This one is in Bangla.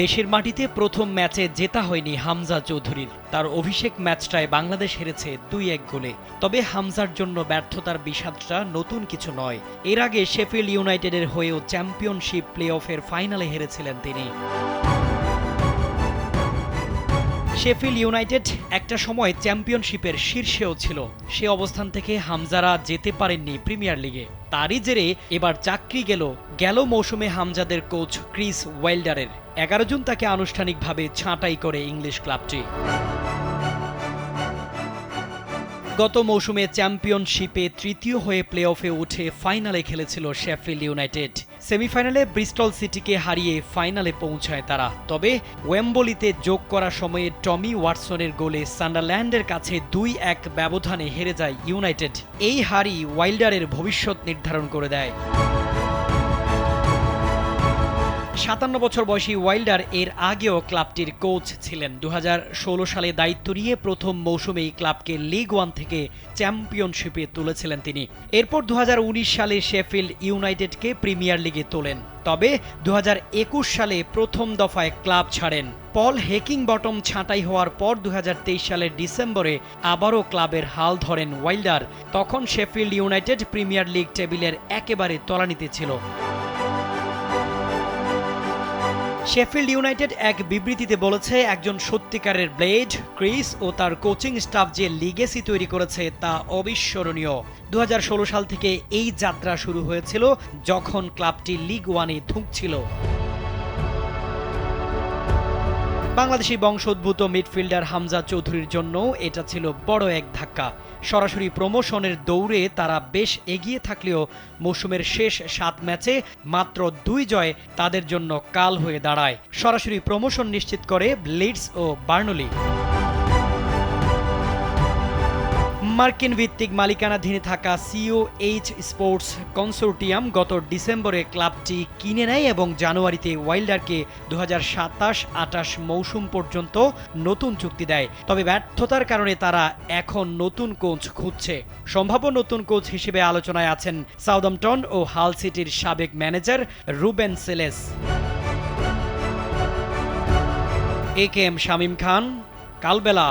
দেশের মাটিতে প্রথম ম্যাচে জেতা হয়নি হামজা চৌধুরীর। তার অভিষেক ম্যাচটায় বাংলাদেশ হেরেছে 2-1 গোলে। তবে হামজার জন্য ব্যর্থতার বিষাদটা নতুন কিছু নয়। এর আগে শেফিল্ড ইউনাইটেডের হয়েও চ্যাম্পিয়নশিপ প্লে অফের ফাইনালে হেরেছিলেন তিনি। শেফিল্ড ইউনাইটেড একটা সময় চ্যাম্পিয়নশিপের শীর্ষেও ছিল। সে অবস্থান থেকে হামজারা যেতে পারেননি প্রিমিয়ার লিগে। তারই জেরে এবার চাকরি গেল মৌসুমে হামজাদের কোচ ক্রিস ওয়াইল্ডারের। 11 জুন তাকে আনুষ্ঠানিকভাবে ছাঁটাই করে ইংলিশ ক্লাবটি। গত মৌসুমে চ্যাম্পিয়নশিপে তৃতীয় হয়ে প্লে অফে উঠে ফাইনালে খেলেছিল শেফিল্ড ইউনাইটেড। সেমিফাইনালে ব্রিস্টল সিটিকে হারিয়ে ফাইনালে পৌঁছায় তারা। তবে ওয়েম্বলিতে যোগ করা সময়ে টমি ওয়াটসনের গোলে সান্ডারল্যান্ডের কাছে 2-1 ব্যবধানে হেরে যায় ইউনাইটেড। এই হারই ওয়াইল্ডারের ভবিষ্যৎ নির্ধারণ করে দেয়। 57 বছর বয়সী ওয়াইল্ডার এর আগেও ক্লাবটির কোচ ছিলেন। 2016 সালে দায়িত্ব নিয়ে প্রথম মৌসুমেই ক্লাবকে লিগ 1 থেকে চ্যাম্পিয়নশিপে তুলেছিলেন তিনি। এরপর 2019 সালে শেফিল্ড ইউনাইটেডকে প্রিমিয়ার লিগে তোলেন। তবে 2021 সালে প্রথম দফায় ক্লাব ছাড়েন। পল হেকিংবটম ছাঁটাই হওয়ার পর 2023 সালের ডিসেম্বরে আবারও ক্লাবের হাল ধরেন ওয়াইল্ডার। তখন শেফিল্ড ইউনাইটেড প্রিমিয়ার লিগ টেবিলের একেবারে তলানিতে ছিল। শেফিল্ড ইউনাইটেড এক বিবৃতিতে বলেছে, একজন সত্যিকারের ব্লেড ক্রিস ও তার কোচিং স্টাফ যে লিগেসি তৈরি করেছে তা অবিস্মরণীয়। 2016 সাল থেকে এই যাত্রা শুরু হয়েছিল, যখন ক্লাবটি লিগ 1-এ ধুঁকছিল। বাংলাদেশি বংশোদ্ভূত মিডফিল্ডার হামজা চৌধুরীর জন্য এটা ছিল বড় এক ধাক্কা। সরাসরি প্রমোশনের দৌড়ে তারা বেশ এগিয়ে থাকলেও মৌসুমের শেষ 7 ম্যাচে মাত্র 2 জয় তাদের জন্য কাল হয়ে দাঁড়ায়। সরাসরি প্রমোশন নিশ্চিত করে লিডস ও বার্নলি। মার্কিন ভিত্তিক মালিকানাধীনে থাকা সিওএইচ স্পোর্টস কনসোর্টিয়াম গত ডিসেম্বরে ক্লাবটি কিনে নেয় এবং জানুয়ারিতে ওয়াইল্ডারকে 2027-28 মৌসুম পর্যন্ত নতুন চুক্তি দেয়। তবে ব্যর্থতার কারণে তারা এখন নতুন কোচ খুঁজছে। সম্ভাব্য নতুন কোচ হিসেবে আলোচনায় আছেন সাউদাম্পটন ও হাল সিটির সাবেক ম্যানেজার রুবেন সেলেস। একেএম শামীম খান, কালবেলা।